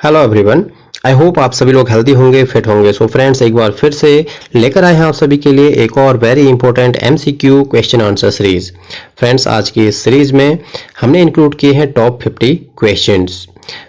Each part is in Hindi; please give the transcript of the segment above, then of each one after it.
Hello everyone. आई होप आप सभी लोग हेल्दी होंगे, फिट होंगे। सो फ्रेंड्स, एक बार फिर से लेकर आए हैं आप सभी के लिए एक और very important MCQ question answer series. Friends, आज की इस सीरीज में हमने इंक्लूड किए हैं टॉप 50 क्वेश्चंस।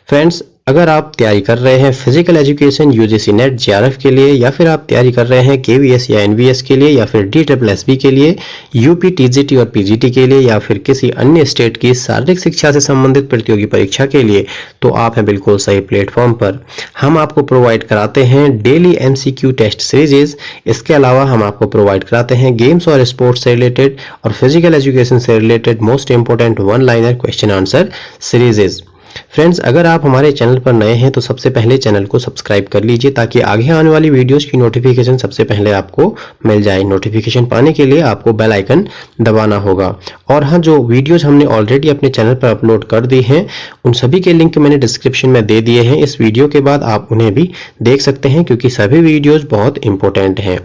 फ्रेंड्स, अगर आप तैयारी कर रहे हैं physical education UGC net JRF के लिए, या फिर आप तैयारी कर रहे हैं केवीएस या एनवीएस के लिए, या फिर डीएसएसबी के लिए, यूपी टीजीटी और पीजीटी के लिए, या फिर किसी अन्य स्टेट की शारीरिक शिक्षा से संबंधित प्रतियोगी परीक्षा के लिए, तो आप हैं बिल्कुल सही प्लेटफॉर्म पर। हम आपको प्रोवाइड कराते हैं डेली एमसीक्यू टेस्ट सीरीज। इसके अलावा हम आपको प्रोवाइड कराते हैं गेम्स और स्पोर्ट्स से रिलेटेड और फिजिकल एजुकेशन से related most important one liner question answer serieses. Friends, अगर आप हमारे चैनल पर नए हैं तो सबसे पहले चैनल को सब्सक्राइब कर लीजिए ताकि आगे आने वाली वीडियोस की नोटिफिकेशन सबसे पहले आपको मिल जाए। नोटिफिकेशन पाने के लिए आपको बेल आइकन दबाना होगा। और हाँ, जो वीडियोस हमने ऑलरेडी अपने चैनल पर अपलोड कर दी हैं, उन सभी के लिंक मैंने डिस्क्रिप्शन में दे दिए हैं। इस वीडियो के बाद आप उन्हें भी देख सकते हैं क्योंकि सभी वीडियोज बहुत इंपॉर्टेंट हैं।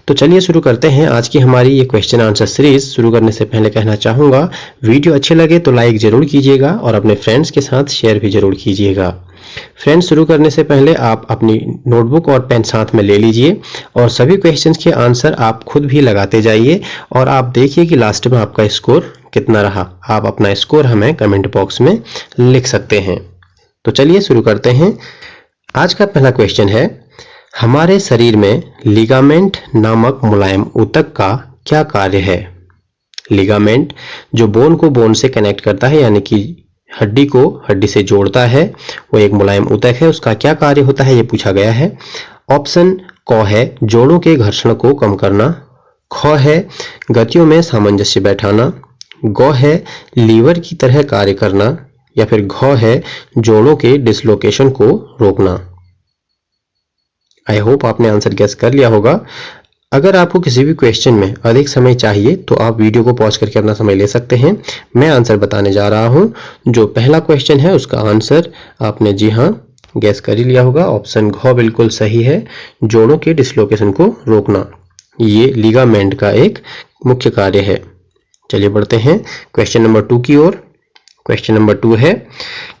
तो चलिए शुरू करते हैं आज की हमारी ये क्वेश्चन आंसर सीरीज। शुरू करने से पहले कहना चाहूंगा, वीडियो अच्छे लगे तो लाइक जरूर कीजिएगा और अपने फ्रेंड्स के साथ शेयर भी जरूर कीजिएगा। फ्रेंड्स, शुरू करने से पहले आप अपनी नोटबुक और पेन साथ में ले लीजिए और सभी क्वेश्चंस के आंसर आप खुद भी लगाते जाइए और आप देखिए कि लास्ट में आपका स्कोर कितना रहा। आप अपना स्कोर हमें कमेंट बॉक्स में लिख सकते हैं। तो चलिए शुरू करते हैं। आज का पहला क्वेश्चन है, हमारे शरीर में लिगामेंट नामक मुलायम ऊतक का क्या कार्य है? लिगामेंट जो बोन को बोन से कनेक्ट करता है, यानी कि हड्डी को हड्डी से जोड़ता है, वो एक मुलायम ऊतक है। उसका क्या कार्य होता है ये पूछा गया है। ऑप्शन क है जोड़ों के घर्षण को कम करना, ख है गतियों में सामंजस्य बैठाना, ग है लीवर की तरह कार्य करना, या फिर घ है जोड़ों के डिसलोकेशन को रोकना। आई होप आपने आंसर गेस कर लिया होगा। अगर आपको किसी भी क्वेश्चन में अधिक समय चाहिए तो आप वीडियो को पॉज करके अपना समय ले सकते हैं। मैं आंसर बताने जा रहा हूं। जो पहला क्वेश्चन है उसका आंसर आपने जी हाँ गेस कर ही लिया होगा। ऑप्शन घ बिल्कुल सही है, जोड़ों के डिसलोकेशन को रोकना। ये लिगामेंट का एक मुख्य कार्य है। चलिए बढ़ते हैं क्वेश्चन नंबर 2 की ओर। क्वेश्चन नंबर 2 है,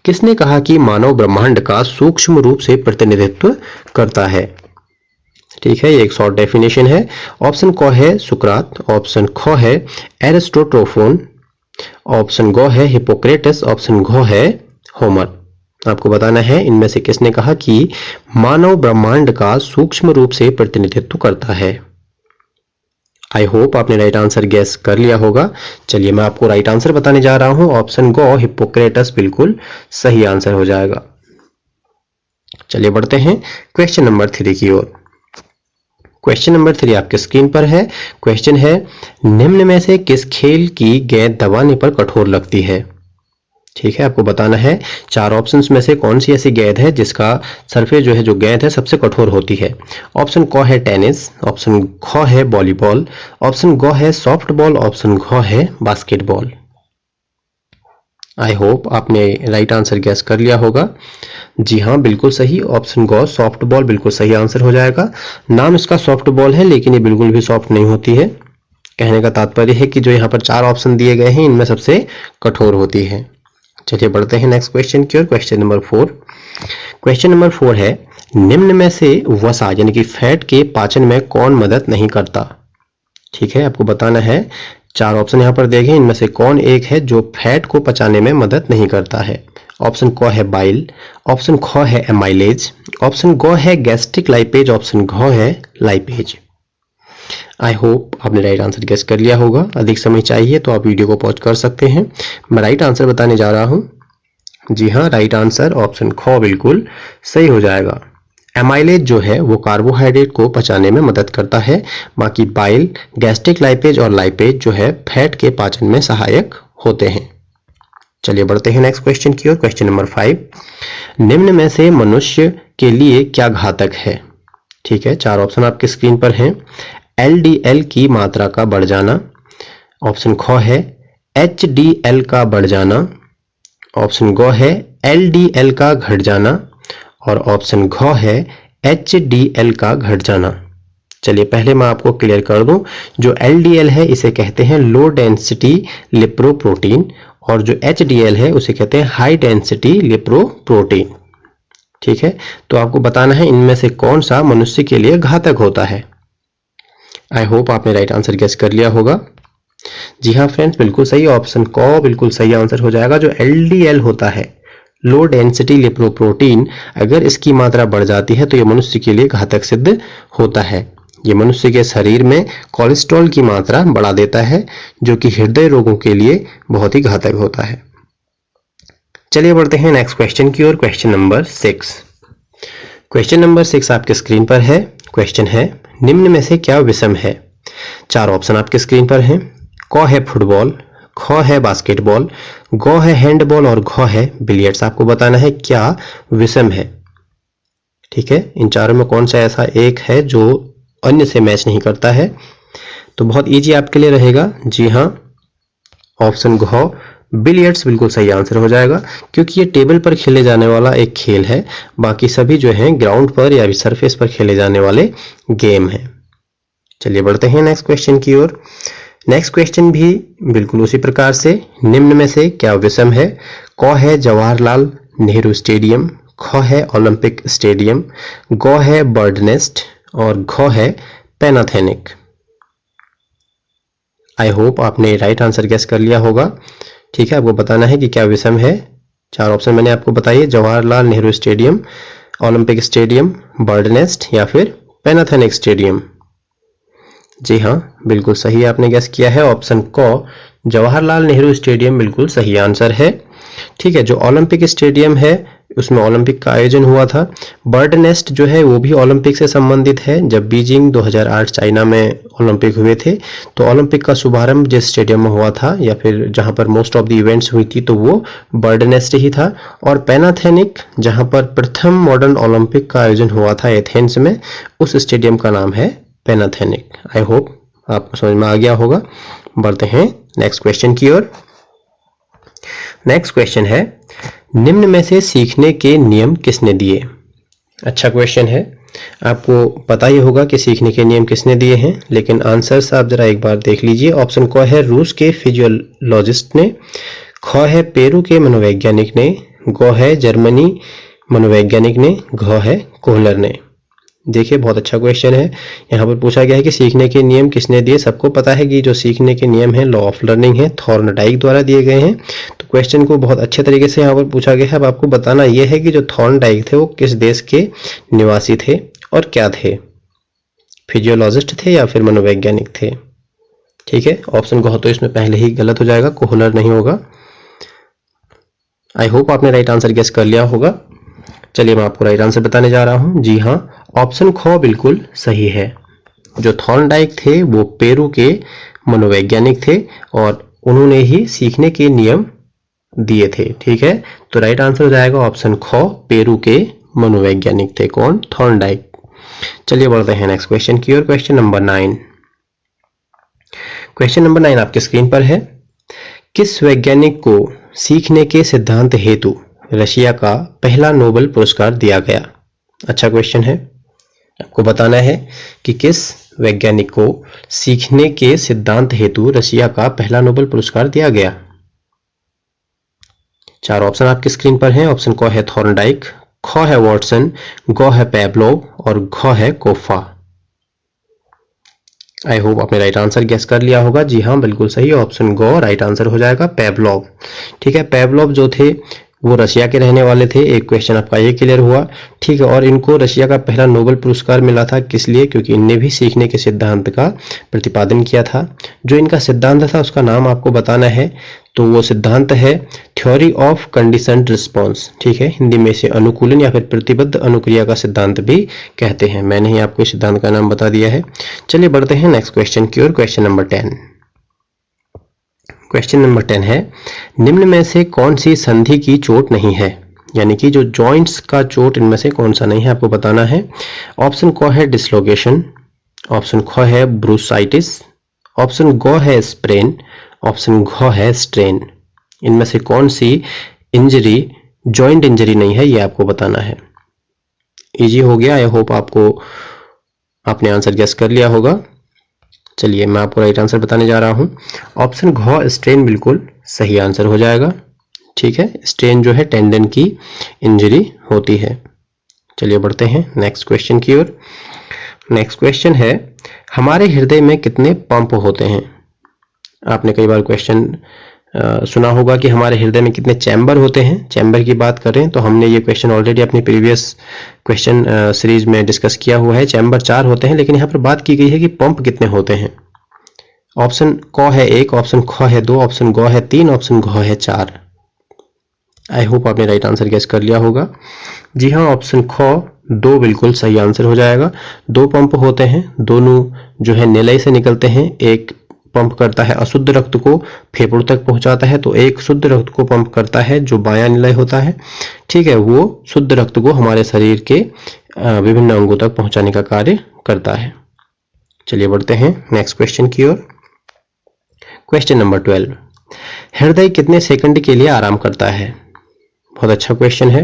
किसने कहा कि मानव ब्रह्मांड का सूक्ष्म रूप से प्रतिनिधित्व करता है? ठीक है, ये एक शॉर्ट डेफिनेशन है। ऑप्शन क है सुकरात, ऑप्शन ख है एरिस्टोटोफोन, ऑप्शन ग है हिपोक्रेटस, ऑप्शन घ है होमर। आपको बताना है इनमें से किसने कहा कि मानव ब्रह्मांड का सूक्ष्म रूप से प्रतिनिधित्व करता है। आई होप आपने राइट आंसर गेस कर लिया होगा। चलिए मैं आपको राइट आंसर बताने जा रहा हूं। ऑप्शन ग हिपोक्रेटस बिल्कुल सही आंसर हो जाएगा। चलिए बढ़ते हैं क्वेश्चन नंबर 3 की ओर। क्वेश्चन नंबर 3 आपके स्क्रीन पर है। क्वेश्चन है, निम्न में से किस खेल की गेंद दबाने पर कठोर लगती है? ठीक है, आपको बताना है 4 ऑप्शंस में से कौन सी ऐसी गेंद है जिसका सरफेस जो है, जो गेंद है, सबसे कठोर होती है। ऑप्शन क है टेनिस, ऑप्शन ख है वॉलीबॉल, ऑप्शन ग है सॉफ्ट बॉल, ऑप्शन घ है बास्केटबॉल। आई होप आपने राइट आंसर गेस कर लिया होगा। जी हाँ, बिल्कुल सही, ऑप्शन ग सॉफ्ट बॉल बिल्कुल सही आंसर हो जाएगा। नाम इसका सॉफ्ट बॉल है लेकिन ये बिल्कुल भी सॉफ्ट नहीं होती है। कहने का तात्पर्य है कि जो यहाँ पर 4 ऑप्शन दिए गए हैं इनमें सबसे कठोर होती है। चलिए बढ़ते हैं नेक्स्ट क्वेश्चन की ओर। Question number 4। क्वेश्चन नंबर 4 है, निम्न में से वसा यानी कि फैट के पाचन में कौन मदद नहीं करता? ठीक है, आपको बताना है 4 ऑप्शन यहाँ पर देखें, इनमें से कौन एक है जो फैट को पचाने में मदद नहीं करता है। ऑप्शन क है बाइल, ऑप्शन ख है एमाइलेज, ऑप्शन ग है गैस्ट्रिक लाइपेज, ऑप्शन घ है लाइपेज। आई होप आपने राइट आंसर गेस कर लिया होगा। अधिक समय चाहिए तो आप वीडियो को पॉज कर सकते हैं। मैं राइट आंसर बताने जा रहा हूं। जी हाँ, राइट आंसर ऑप्शन ख बिल्कुल सही हो जाएगा। एमाइलेज जो है वो कार्बोहाइड्रेट को पचाने में मदद करता है, बाकी बाइल, गैस्ट्रिक लाइपेज और लाइपेज जो है फैट के पाचन में सहायक होते हैं। चलिए बढ़ते हैं नेक्स्ट क्वेश्चन की ओर। क्वेश्चन नंबर 5, निम्न में से मनुष्य के लिए क्या घातक है? ठीक है, 4 ऑप्शन आपके स्क्रीन पर हैं। एलडीएल की मात्रा का बढ़ जाना, ऑप्शन ख है एचडीएल का बढ़ जाना, ऑप्शन ग है एलडीएल का घट जाना, और ऑप्शन घ है एचडीएल का घट जाना। चलिए पहले मैं आपको क्लियर कर दूं, जो एलडीएल है इसे कहते हैं लो डेंसिटी लिपोप्रोटीन, और जो एचडीएल है उसे कहते हैं हाई डेंसिटी लिपोप्रोटीन। ठीक है, तो आपको बताना है इनमें से कौन सा मनुष्य के लिए घातक होता है। आई होप आपने राइट आंसर गेस कर लिया होगा। जी हाँ फ्रेंड्स, बिल्कुल सही, ऑप्शन क बिल्कुल सही आंसर हो जाएगा। जो LDL होता है, लो डेंसिटी लिपोप्रोटीन, अगर इसकी मात्रा बढ़ जाती है तो ये मनुष्य के लिए घातक सिद्ध होता है। ये मनुष्य के शरीर में कोलेस्ट्रॉल की मात्रा बढ़ा देता है, जो कि हृदय रोगों के लिए बहुत ही घातक होता है। चलिए बढ़ते हैं नेक्स्ट क्वेश्चन की ओर। Question number 6। क्वेश्चन नंबर 6 आपके स्क्रीन पर है। क्वेश्चन है, निम्न में से क्या विषम है? 4 ऑप्शन आपके स्क्रीन पर हैं। क है फुटबॉल, ख है बास्केटबॉल, ग है हैंडबॉल और घ है बिलियर्ड्स। आपको बताना है क्या विषम है। ठीक है, इन चारों में कौन सा ऐसा एक है जो अन्य से मैच नहीं करता है? तो बहुत इजी आपके लिए रहेगा। जी हाँ, ऑप्शन घ बिलियर्ड्स बिल्कुल सही आंसर हो जाएगा, क्योंकि ये टेबल पर खेले जाने वाला एक खेल है। बाकी सभी जो हैं ग्राउंड पर या सरफेस पर खेले जाने वाले गेम हैं। चलिए बढ़ते हैं नेक्स्ट क्वेश्चन की ओर। नेक्स्ट क्वेश्चन भी बिल्कुल उसी प्रकार से, निम्न में से क्या विषम है? क है जवाहरलाल नेहरू स्टेडियम, ख है ओलंपिक स्टेडियम, ग है बर्ड नेस्ट और घ है पैनाथेनिक। आई होप आपने राइट आंसर गेस कर लिया होगा। ठीक है, आपको बताना है कि क्या विषम है। 4 ऑप्शन मैंने आपको बताइए, Jawaharlal Nehru stadium, Olympic stadium, bird nest या फिर पैनाथेनिक स्टेडियम। जी हाँ, बिल्कुल सही आपने गेस किया है। ऑप्शन क जवाहरलाल नेहरू स्टेडियम बिल्कुल सही आंसर है। ठीक है, जो ओलंपिक स्टेडियम है उसमें ओलंपिक का आयोजन हुआ था। बर्ड नेस्ट जो है वो भी ओलंपिक से संबंधित है। जब बीजिंग 2008 चाइना में ओलंपिक हुए थे तो ओलंपिक का शुभारंभ जिस स्टेडियम में हुआ था या फिर जहां पर मोस्ट ऑफ द इवेंट्स हुई थी तो वो बर्ड नेस्ट ही था। और पैनाथेनिक, जहां पर प्रथम मॉडर्न ओलंपिक का आयोजन हुआ था एथेंस में, उस स्टेडियम का नाम है पैनाथेनिक। आई होप आपको समझ में आ गया होगा। बढ़ते हैं नेक्स्ट क्वेश्चन की ओर। नेक्स्ट क्वेश्चन है, निम्न में से सीखने के नियम किसने दिए? अच्छा क्वेश्चन है। आपको पता ही होगा कि सीखने के नियम किसने दिए हैं, लेकिन आंसर्स आप जरा एक बार देख लीजिए। ऑप्शन क है रूस के फिजियोलॉजिस्ट ने, ख है पेरू के मनोवैज्ञानिक ने, ग है जर्मनी मनोवैज्ञानिक ने, घ है कोहलर ने। देखिए, बहुत अच्छा क्वेश्चन है। यहाँ पर पूछा गया है कि सीखने के नियम किसने दिए। सबको पता है कि जो सीखने के नियम हैं लॉ ऑफ लर्निंग है, थॉर्नडाइक द्वारा दिए गए हैं। तो क्वेश्चन को बहुत अच्छे तरीके से यहाँ पर पूछा गया है। अब आपको बताना यह है कि जो थॉर्नडाइक थे वो किस देश के निवासी थे और क्या थे, फिजियोलॉजिस्ट थे या फिर मनोवैज्ञानिक थे। ठीक है, ऑप्शन को तो इसमें पहले ही गलत हो जाएगा, कोहलर नहीं होगा। आई होप आपने राइट आंसर गेस कर लिया होगा। चलिए मैं आपको राइट आंसर बताने जा रहा हूं। जी हाँ, ऑप्शन ख बिल्कुल सही है। जो थॉर्नडाइक थे वो पेरू के मनोवैज्ञानिक थे और उन्होंने ही सीखने के नियम दिए थे। ठीक है, तो राइट आंसर हो जाएगा ऑप्शन ख, पेरू के मनोवैज्ञानिक थे। कौन? थॉर्नडाइक। चलिए बढ़ते हैं नेक्स्ट क्वेश्चन की ओर। Question number 9। क्वेश्चन नंबर 9 आपके स्क्रीन पर है। किस वैज्ञानिक को सीखने के सिद्धांत हेतु रशिया का पहला नोबेल पुरस्कार दिया गया? अच्छा क्वेश्चन है। आपको बताना है कि किस वैज्ञानिक को सीखने के सिद्धांत हेतु रशिया का पहला नोबेल पुरस्कार दिया गया। 4 ऑप्शन आपकी स्क्रीन पर हैं। ऑप्शन क है थॉर्नडाइक, ख है वॉटसन, ग है पैवलोव और घ है कोफा। आई होप आपने राइट आंसर गेस कर लिया होगा। जी हाँ, बिल्कुल सही, ऑप्शन ग राइट आंसर हो जाएगा, पैवलोव। ठीक है, पैवलोव जो थे वो रशिया के रहने वाले थे। एक क्वेश्चन आपका ये क्लियर हुआ। ठीक है, और इनको रशिया का पहला नोबेल पुरस्कार मिला था किस लिए? क्योंकि इनने भी सीखने के सिद्धांत का प्रतिपादन किया था। जो इनका सिद्धांत था उसका नाम आपको बताना है। तो वो सिद्धांत है थ्योरी ऑफ कंडीशनड रिस्पॉन्स। ठीक है, हिंदी में इसे अनुकूलन या फिर प्रतिबद्ध अनुक्रिया का सिद्धांत भी कहते हैं। मैंने ही आपको इस सिद्धांत का नाम बता दिया है। चलिए बढ़ते हैं नेक्स्ट क्वेश्चन की ओर। Question number 10। क्वेश्चन नंबर 10 है, निम्न में से कौन सी संधि की चोट नहीं है? यानी कि जो जॉइंट्स का चोट इनमें से कौन सा नहीं है, आपको बताना है। ऑप्शन क है डिसलोकेशन, ऑप्शन ख है ब्रूसाइटिस, ऑप्शन ग है स्प्रेन, ऑप्शन घ है स्ट्रेन। इनमें से कौन सी इंजरी जॉइंट इंजरी नहीं है, ये आपको बताना है। इजी हो गया। आई होप आपने आंसर गेस कर लिया होगा। चलिए मैं आपको राइट आंसर बताने जा रहा हूं। ऑप्शन घ स्ट्रेन बिल्कुल सही आंसर हो जाएगा। ठीक है, स्ट्रेन जो है टेंडन की इंजरी होती है। चलिए बढ़ते हैं नेक्स्ट क्वेश्चन की ओर। नेक्स्ट क्वेश्चन है, हमारे हृदय में कितने पंप होते हैं? आपने कई बार क्वेश्चन सुना होगा कि हमारे हृदय में कितने चैम्बर होते हैं। चैम्बर की बात करें तो हमने ये क्वेश्चन ऑलरेडी अपनी प्रीवियस क्वेश्चन सीरीज में डिस्कस किया हुआ है। चैम्बर 4 होते हैं, लेकिन यहाँ पर बात की गई है कि पंप कितने होते हैं। ऑप्शन क है 1, ऑप्शन ख है 2, ऑप्शन ग है 3, ऑप्शन घ है 4। आई होप आपने राइट आंसर गेस कर लिया होगा। जी हाँ, ऑप्शन ख 2 बिल्कुल सही आंसर हो जाएगा। 2 पंप होते हैं, दोनों जो है नेलाई से निकलते हैं। एक पंप करता है अशुद्ध रक्त को फेफड़ों तक पहुंचाता है, तो एक शुद्ध रक्त को पंप करता है जो बायां निलय होता है। ठीक है, वो शुद्ध रक्त को हमारे शरीर के विभिन्न अंगों तक पहुंचाने का कार्य करता है। चलिए बढ़ते हैं नेक्स्ट क्वेश्चन की ओर। क्वेश्चन नंबर 12, हृदय कितने सेकंड के लिए आराम करता है? बहुत अच्छा क्वेश्चन है।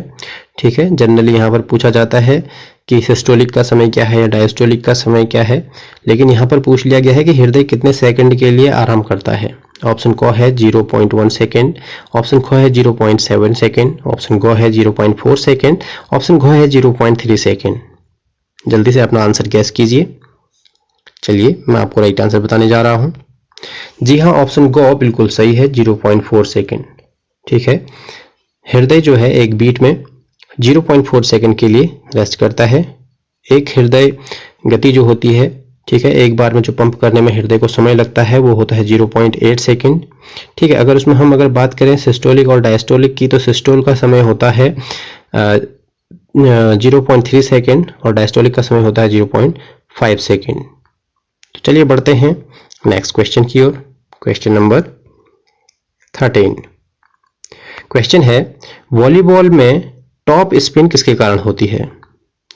ठीक है, जनरली यहाँ पर पूछा जाता है कि सिस्टोलिक का समय क्या है या डायस्टोलिक का समय क्या है, लेकिन यहाँ पर पूछ लिया गया है कि हृदय कितने सेकंड के लिए आराम करता है। ऑप्शन क है 0.1 सेकंड, ऑप्शन ख है 0.7 सेकंड, ऑप्शन ग है 0.4 सेकंड, ऑप्शन घ है 0.3 सेकंड। जल्दी से अपना आंसर गैस कीजिए। चलिए मैं आपको राइट आंसर बताने जा रहा हूँ। जी हाँ, ऑप्शन ग बिल्कुल सही है, 0.4 सेकंड। ठीक है, हृदय जो है एक बीट में 0.4 सेकंड के लिए रेस्ट करता है। एक हृदय गति जो होती है, ठीक है, एक बार में जो पंप करने में हृदय को समय लगता है वो होता है 0.8 सेकंड। ठीक है, अगर उसमें हम अगर बात करें सिस्टोलिक और डायस्टोलिक की, तो सिस्टोल का समय होता है 0.3 सेकंड और डायस्टोलिक का समय होता है 0.5 सेकंड। तो चलिए बढ़ते हैं नेक्स्ट क्वेश्चन की ओर। Question number 13। क्वेश्चन है, वॉलीबॉल में टॉप स्पिन किसके कारण होती है?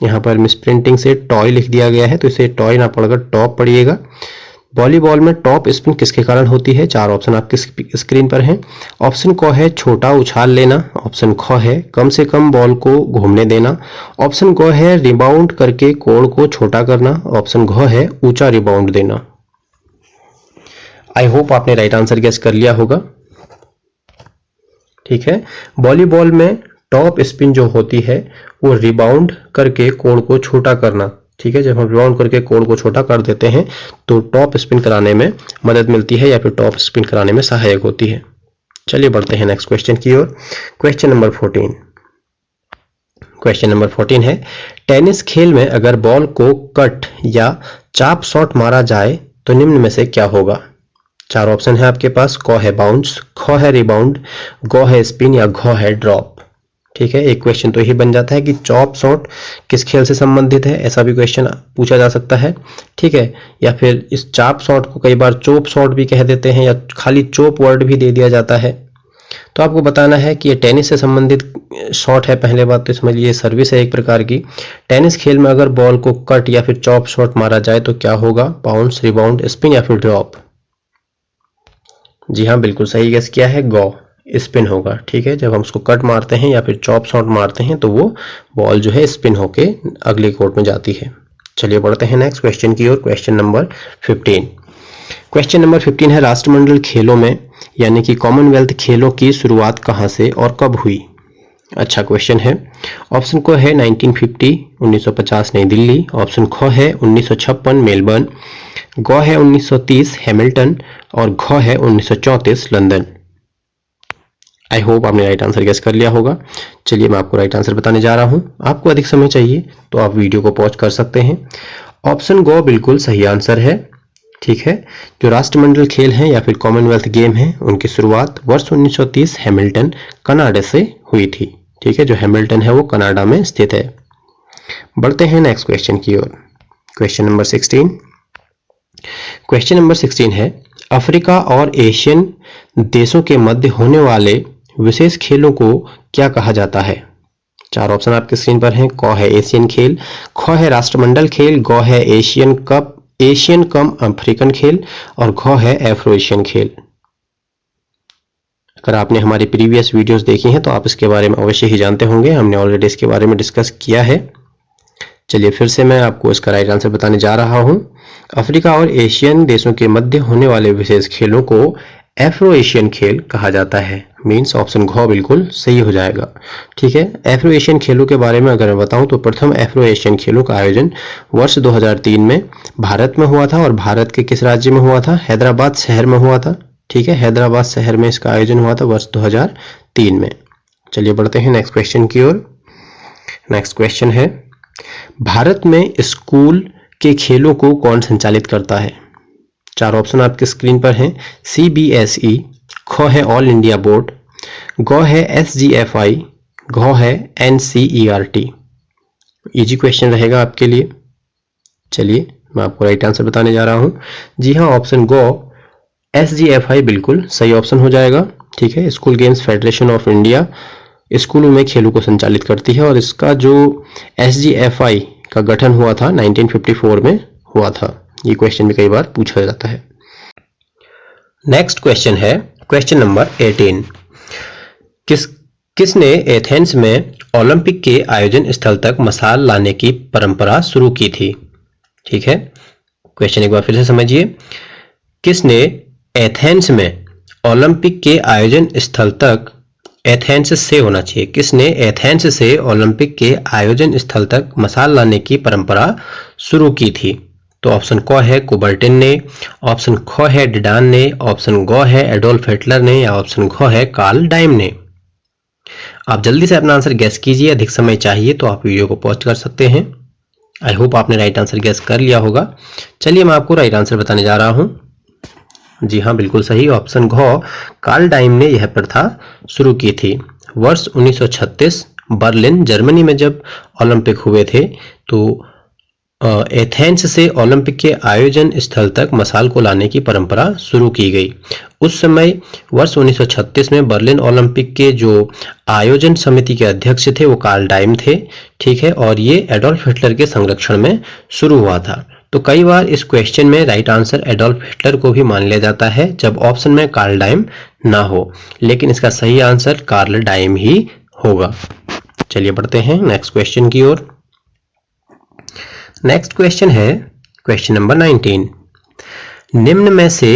यहाँ पर मिसप्रिंटिंग से टॉय लिख दिया गया है, तो इसे टॉय ना पढ़कर टॉप पढ़िएगा। वॉलीबॉल में टॉप स्पिन किसके कारण होती है? 4 ऑप्शन आपकी स्क्रीन पर हैं। ऑप्शन क है छोटा उछाल लेना, ऑप्शन ख है कम से कम बॉल को घूमने देना, ऑप्शन ग है रिबाउंड करके कोण को छोटा करना, ऑप्शन घ है ऊंचा रिबाउंड देना। आई होप आपने राइट आंसर गेस कर लिया होगा। ठीक है, वॉलीबॉल में टॉप स्पिन जो होती है वो रिबाउंड करके कोण को छोटा करना। ठीक है, जब हम रिबाउंड करके कोण को छोटा कर देते हैं तो टॉप स्पिन कराने में मदद मिलती है या फिर टॉप स्पिन कराने में सहायक होती है। चलिए बढ़ते हैं नेक्स्ट क्वेश्चन की ओर। Question number 14। क्वेश्चन नंबर 14 है, टेनिस खेल में अगर बॉल को कट या चाप शॉट मारा जाए तो निम्न में से क्या होगा? 4 ऑप्शन है आपके पास। क है बाउंस, ख है रिबाउंड, ग है स्पिन या घ है ड्रॉप। ठीक है, एक क्वेश्चन तो यही बन जाता है कि चॉप शॉट किस खेल से संबंधित है, ऐसा भी क्वेश्चन पूछा जा सकता है। ठीक है, या फिर इस चाप शॉट को कई बार चोप शॉट भी कह देते हैं या खाली चोप वर्ड भी दे दिया जाता है। तो आपको बताना है कि ये टेनिस से संबंधित शॉट है। पहले बात तो समझ लीजिए सर्विस है एक प्रकार की। टेनिस खेल में अगर बॉल को कट या फिर चॉप शॉट मारा जाए तो क्या होगा? बाउंस, रिबाउंड, स्पिन या फिर ड्रॉप। जी हाँ, बिल्कुल सही गेस किया है, गो स्पिन होगा। ठीक है, जब हम उसको कट मारते हैं या फिर चॉप शॉट मारते हैं तो वो बॉल जो है स्पिन होके अगले कोर्ट में जाती है। चलिए बढ़ते हैं नेक्स्ट क्वेश्चन की ओर। Question number 15। क्वेश्चन नंबर 15 है, राष्ट्रमंडल खेलों में यानी कि कॉमनवेल्थ खेलों की शुरुआत कहां से और कब हुई? अच्छा क्वेश्चन है। ऑप्शन क है 1950 1950 नई दिल्ली, ऑप्शन ख है 1956 मेलबर्न, ग है 1930 हैमिल्टन और घ है 1934 लंदन। आई होप आपने राइट आंसर गेस कर लिया होगा। चलिए मैं आपको राइट आंसर बताने जा रहा हूं। आपको अधिक समय चाहिए तो आप वीडियो को पॉज कर सकते हैं। ऑप्शन ग बिल्कुल सही आंसर है। ठीक है, जो राष्ट्रमंडल खेल हैं या फिर कॉमनवेल्थ गेम हैं उनकी शुरुआत वर्ष 1930 हैमिल्टन कनाडा से हुई थी। ठीक है, जो हैमिल्टन है वो कनाडा में स्थित है। बढ़ते हैं नेक्स्ट क्वेश्चन की ओर। Question number 16। क्वेश्चन नंबर 16 है, अफ्रीका और एशियन देशों के मध्य होने वाले विशेष खेलों को क्या कहा जाता है? 4 ऑप्शन आपके स्क्रीन पर हैं। क है एशियन खेल, ख है राष्ट्रमंडल खेल, ग है एशियन कप एशियन कम अफ्रीकन खेल और घ है एफ्रो एशियन खेल। अगर आपने हमारी प्रीवियस वीडियोस देखी हैं तो आप इसके बारे में अवश्य ही जानते होंगे, हमने ऑलरेडी इसके बारे में डिस्कस किया है। चलिए फिर से मैं आपको इसका राइट आंसर बताने जा रहा हूं। अफ्रीका और एशियन देशों के मध्य होने वाले विशेष खेलों को एफ्रो एशियन खेल कहा जाता है। मीन्स ऑप्शन घ बिल्कुल सही हो जाएगा। ठीक है, एफ्रो एशियन खेलों के बारे में अगर मैं बताऊं तो प्रथम एफ्रो एशियन खेलों का आयोजन वर्ष 2003 में भारत में हुआ था। और भारत के किस राज्य में हुआ था? हैदराबाद शहर में हुआ था। ठीक है, हैदराबाद शहर में इसका आयोजन हुआ था वर्ष 2003 में। चलिए बढ़ते हैं नेक्स्ट क्वेश्चन की ओर। नेक्स्ट क्वेश्चन है, भारत में स्कूल के खेलों को कौन संचालित करता है? चार ऑप्शन आपके स्क्रीन पर हैं। CBSE, ख है ऑल इंडिया बोर्ड, ग है SGFI, घ है NCERT। इजी क्वेश्चन रहेगा आपके लिए। चलिए मैं आपको राइट आंसर बताने जा रहा हूं। जी हाँ, ऑप्शन ग SGFI बिल्कुल सही ऑप्शन हो जाएगा। ठीक है, school games federation of India स्कूलों में खेलों को संचालित करती है और इसका जो SGFI का गठन हुआ था 1954 में हुआ था। ये क्वेश्चन भी कई बार पूछा जाता है। नेक्स्ट क्वेश्चन है क्वेश्चन नंबर 18। किसने एथेंस में ओलंपिक के आयोजन स्थल तक मशाल लाने की परंपरा शुरू की थी? ठीक है, क्वेश्चन एक बार फिर से समझिए। किसने एथेंस में ओलंपिक के आयोजन स्थल तक, एथेंस से होना चाहिए, किसने एथेंस से ओलंपिक के आयोजन स्थल तक मशाल लाने की परंपरा शुरू की थी? तो ऑप्शन क है कुबर्टिन ने, ऑप्शन ख है डिडान ने, ऑप्शन ग है एडोल्फ हिटलर ने, या ऑप्शन घ है कार्ल डाइम ने। आप जल्दी से अपना आंसर गैस कीजिए। अधिक समय चाहिए तो आप वीडियो को पॉज कर सकते हैं। आई होप आपने राइट आंसर गैस कर लिया होगा। चलिए मैं आपको राइट आंसर बताने जा रहा हूं। जी हाँ, बिल्कुल सही, ऑप्शन घ कार्ल डाइम ने यह प्रथा शुरू की थी। वर्ष 1936 बर्लिन जर्मनी में जब ओलंपिक हुए थे तो एथेंस से ओलंपिक के आयोजन स्थल तक मशाल को लाने की परंपरा शुरू की गई। उस समय वर्ष 1936 में बर्लिन ओलंपिक के जो आयोजन समिति के अध्यक्ष थे वो कार्ल डाइम थे। ठीक है, और ये एडोल्फ हिटलर के संरक्षण में शुरू हुआ था। तो कई बार इस क्वेश्चन में राइट आंसर एडोल्फ हिटलर को भी मान लिया जाता है जब ऑप्शन में कार्ल डाइम ना हो, लेकिन इसका सही आंसर कार्ल डाइम ही होगा। चलिए बढ़ते हैं नेक्स्ट क्वेश्चन की ओर। नेक्स्ट क्वेश्चन है क्वेश्चन नंबर 19। निम्न में से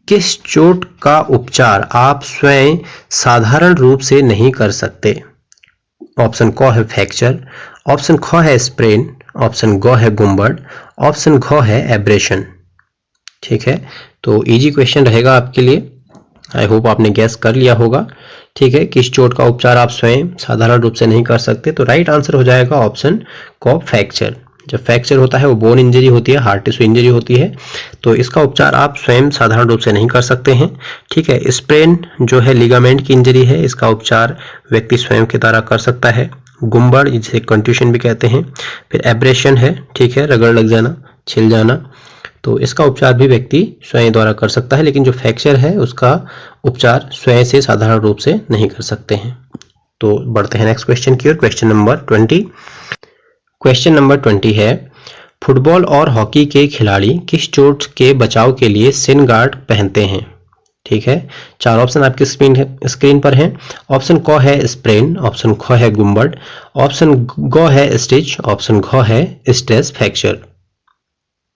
किस चोट का उपचार आप स्वयं साधारण रूप से नहीं कर सकते? ऑप्शन क है फ्रैक्चर, ऑप्शन ख है स्प्रेन, ऑप्शन ग है गुम्बद, ऑप्शन घ है एब्रेशन। ठीक है, तो इजी क्वेश्चन रहेगा आपके लिए। आई होप आपने गैस कर लिया होगा। ठीक है, किस चोट का उपचार आप स्वयं साधारण रूप से नहीं कर सकते? तो राइट आंसर हो जाएगा ऑप्शन क फ्रैक्चर। जब फ्रैक्चर होता है वो बोन इंजरी होती है, हार्ट टिश्यू इंजरी होती है, तो इसका उपचार आप स्वयं साधारण रूप से नहीं कर सकते हैं। ठीक है, स्प्रेन जो है लिगामेंट की इंजरी है, इसका उपचार व्यक्ति स्वयं के द्वारा कर सकता है। गुम्बद जिसे कंट्यूशन भी कहते हैं। फिर एब्रेशन है, ठीक है, रगड़ लग जाना, छिल जाना, तो इसका उपचार भी व्यक्ति स्वयं द्वारा कर सकता है, लेकिन जो फ्रैक्चर है उसका उपचार स्वयं से साधारण रूप से नहीं कर सकते हैं। तो बढ़ते हैं नेक्स्ट क्वेश्चन की ओर। Question number 20। क्वेश्चन नंबर 20 है, फुटबॉल और हॉकी के खिलाड़ी किस चोट के बचाव के लिए शिन गार्ड पहनते हैं? ठीक है, चार ऑप्शन आपकी स्क्रीन पर हैं। ऑप्शन क है स्प्रेन, ऑप्शन ख है गुम्बद, ऑप्शन ग है स्टिच, ऑप्शन घ है स्ट्रेस फ्रैक्चर।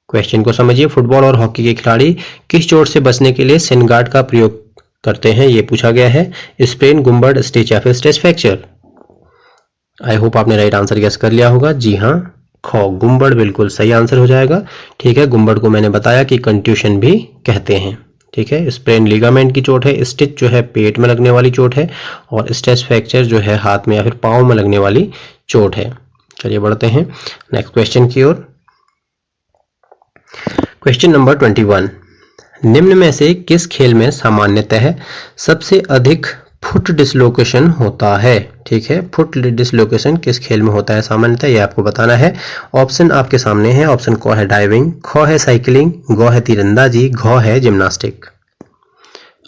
क्वेश्चन को समझिए। फुटबॉल और हॉकी के खिलाड़ी किस चोट से बचने के लिए शिन गार्ड का प्रयोग करते हैं, ये पूछा गया है। स्प्रेन, गुम्बद, स्टिच या फिर स्ट्रेस फ्रैक्चर। आई होप आपने राइट आंसर गेस कर लिया होगा। जी हाँ, ख गुम्बद बिल्कुल सही आंसर हो जाएगा। ठीक है, गुम्बद को मैंने बताया कि कंट्यूशन भी कहते हैं। ठीक है, स्प्रेन लिगामेंट की चोट है, स्टिच जो है पेट में लगने वाली चोट है, और स्ट्रेस फ्रैक्चर जो है हाथ में या फिर पाँव में लगने वाली चोट है। चलिए बढ़ते हैं नेक्स्ट क्वेश्चन की ओर। Question number 21। निम्न में से किस खेल में सामान्यतः सबसे अधिक फुट डिसलोकेशन होता है? ठीक है, फुट डिसलोकेशन किस खेल में होता है सामान्यतः, ये आपको बताना है। ऑप्शन आपके सामने है। ऑप्शन क है डाइविंग, ख है साइकिलिंग, ग है तीरंदाजी, घ है जिम्नास्टिक।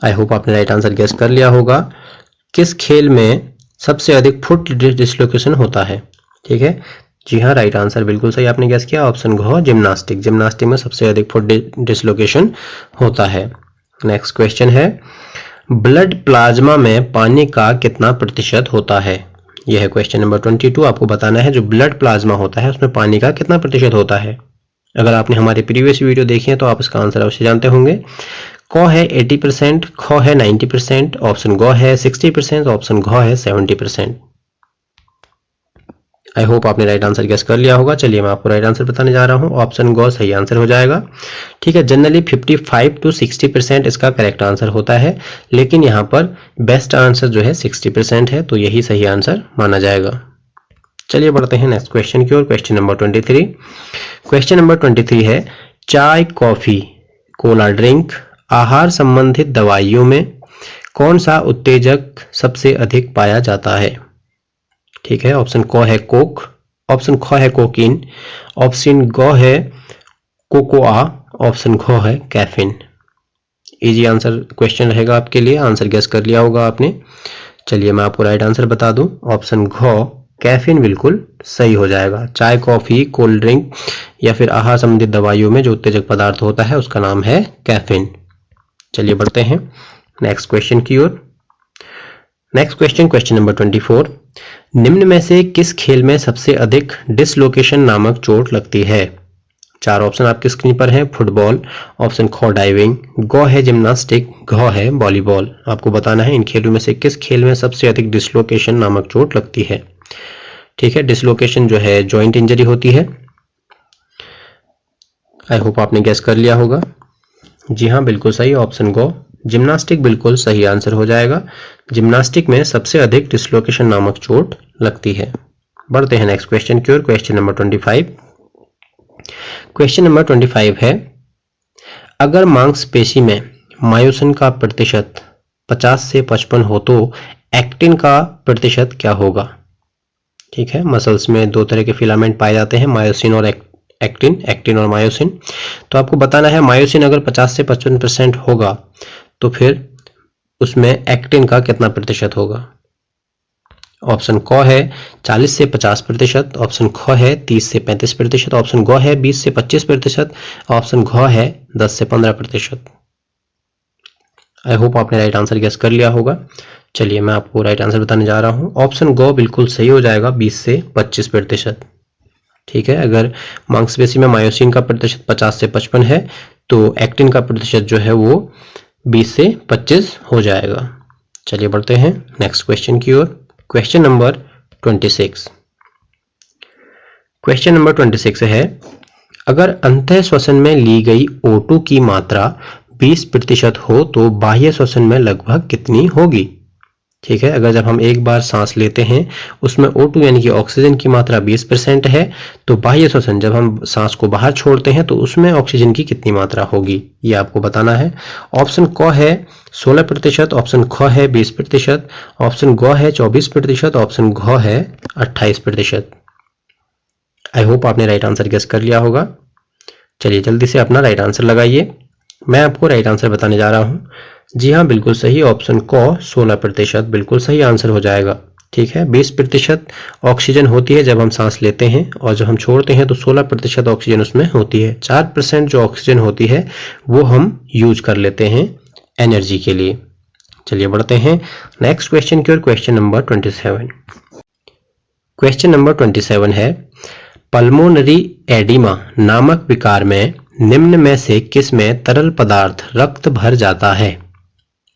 आई होप आपने राइट आंसर गेस कर लिया होगा। किस खेल में सबसे अधिक फुट डिसलोकेशन होता है? ठीक है, जी हाँ, राइट आंसर बिल्कुल सही आपने गेस किया। ऑप्शन घ जिम्नास्टिक। जिम्नास्टिक में सबसे अधिक फुट डिसलोकेशन होता है। नेक्स्ट क्वेश्चन है, ब्लड प्लाज्मा में पानी का कितना प्रतिशत होता है? यह है क्वेश्चन नंबर 22। आपको बताना है जो ब्लड प्लाज्मा होता है उसमें पानी का कितना प्रतिशत होता है। अगर आपने हमारे प्रीवियस वीडियो देखी है तो आप इसका आंसर अवश्य जानते होंगे। क है 80%, ख है 90%, ऑप्शन ग है 60%, ऑप्शन घ है 70%। आई होप आपने राइट आंसर गेस कर लिया होगा। चलिए मैं आपको राइट आंसर बताने जा रहा हूं। ऑप्शन ग सही आंसर हो जाएगा। ठीक है, जनरली 55 to 60% इसका करेक्ट आंसर होता है, लेकिन यहाँ पर बेस्ट आंसर जो है 60% है, तो यही सही आंसर माना जाएगा। चलिए बढ़ते हैं नेक्स्ट क्वेश्चन की ओर। Question number 23। क्वेश्चन नंबर 23 है, चाय, कॉफी, कोला ड्रिंक, आहार संबंधित दवाइयों में कौन सा उत्तेजक सबसे अधिक पाया जाता है? ठीक है, ऑप्शन क है कोक, ऑप्शन ख है कोकीन, ऑप्शन ग है कोकोआ, ऑप्शन घ है कैफीन। इजी आंसर क्वेश्चन रहेगा आपके लिए, आंसर गेस कर लिया होगा आपने। चलिए मैं आपको राइट आंसर बता दूं, ऑप्शन घ कैफीन बिल्कुल सही हो जाएगा। चाय, कॉफी, कोल्ड ड्रिंक या फिर आहार संबंधित दवाइयों में जो उत्तेजक पदार्थ होता है उसका नाम है कैफीन। चलिए बढ़ते हैं नेक्स्ट क्वेश्चन की ओर। Next question, question number 24। निम्न में से किस खेल में सबसे अधिक डिसलोकेशन नामक चोट लगती है? चार ऑप्शन आपकी स्क्रीन पर हैं। फुटबॉल, ऑप्शन ख डाइविंग, ग है जिम्नास्टिक, घ है वॉलीबॉल। आपको बताना है इन खेलों में से किस खेल में सबसे अधिक डिसलोकेशन नामक चोट लगती है। ठीक है, डिसलोकेशन जो है जॉइंट इंजरी होती है। आई होप आपने गेस कर लिया होगा। जी हाँ, बिल्कुल सही, ऑप्शन ग जिम्नास्टिक बिल्कुल सही आंसर हो जाएगा। जिम्नास्टिक में सबसे अधिक डिसलोकेशन नामक चोट लगती है। बढ़ते हैं नेक्स्ट क्वेश्चन की ओर। Question number 25। क्वेश्चन नंबर 25 है, अगर मांसपेशी में मायोसिन का प्रतिशत 50 से 55 हो तो एक्टिन का प्रतिशत क्या होगा? ठीक है, मसल्स में दो तरह के फिलामेंट पाए जाते हैं, मायोसिन और एक्टिन और मायोसिन। तो आपको बताना है मायोसिन अगर 50 से 55% होगा तो फिर उसमें एक्टिन का कितना प्रतिशत होगा? ऑप्शन क है 40 से 50%, ऑप्शन ख है 30 से 35%, ऑप्शन ग है 20 से 25%, ऑप्शन घ है 10 से 15%। आई होप आपने राइट आंसर गेस कर लिया होगा। चलिए मैं आपको राइट आंसर बताने जा रहा हूं। ऑप्शन ग बिल्कुल सही हो जाएगा, 20 से 25%। ठीक है, अगर मांसपेशी में मायोसिन का प्रतिशत 50 से 55 है तो एक्टिन का प्रतिशत जो है वो 20 से 25 हो जाएगा। चलिए बढ़ते हैं नेक्स्ट क्वेश्चन की ओर। Question number 26। क्वेश्चन नंबर 26 है, अगर अंतः श्वसन में ली गई O2 की मात्रा 20% हो तो बाह्य श्वसन में लगभग कितनी होगी? ठीक है, अगर जब हम एक बार सांस लेते हैं उसमें O2 यानी कि ऑक्सीजन की मात्रा 20% है तो बाह्य श्वसन जब हम सांस को बाहर छोड़ते हैं तो उसमें ऑक्सीजन की कितनी मात्रा होगी, ये आपको बताना है। ऑप्शन क है 16%, ऑप्शन ख है 20%, ऑप्शन ग है 24%, ऑप्शन घ है 28%। आई होप आपने राइट आंसर गेस कर लिया होगा। चलिए जल्दी से अपना राइट आंसर लगाइए। मैं आपको राइट आंसर बताने जा रहा हूँ। जी हाँ, बिल्कुल सही, ऑप्शन क 16% बिल्कुल सही आंसर हो जाएगा। ठीक है, 20% ऑक्सीजन होती है जब हम सांस लेते हैं और जब हम छोड़ते हैं तो 16% ऑक्सीजन उसमें होती है। 4% जो ऑक्सीजन होती है वो हम यूज कर लेते हैं एनर्जी के लिए। चलिए बढ़ते हैं नेक्स्ट क्वेश्चन की ओर। Question number 27। क्वेश्चन नंबर 27 है, पल्मोनरी एडिमा नामक विकार में निम्न में से किस में तरल पदार्थ रक्त भर जाता है?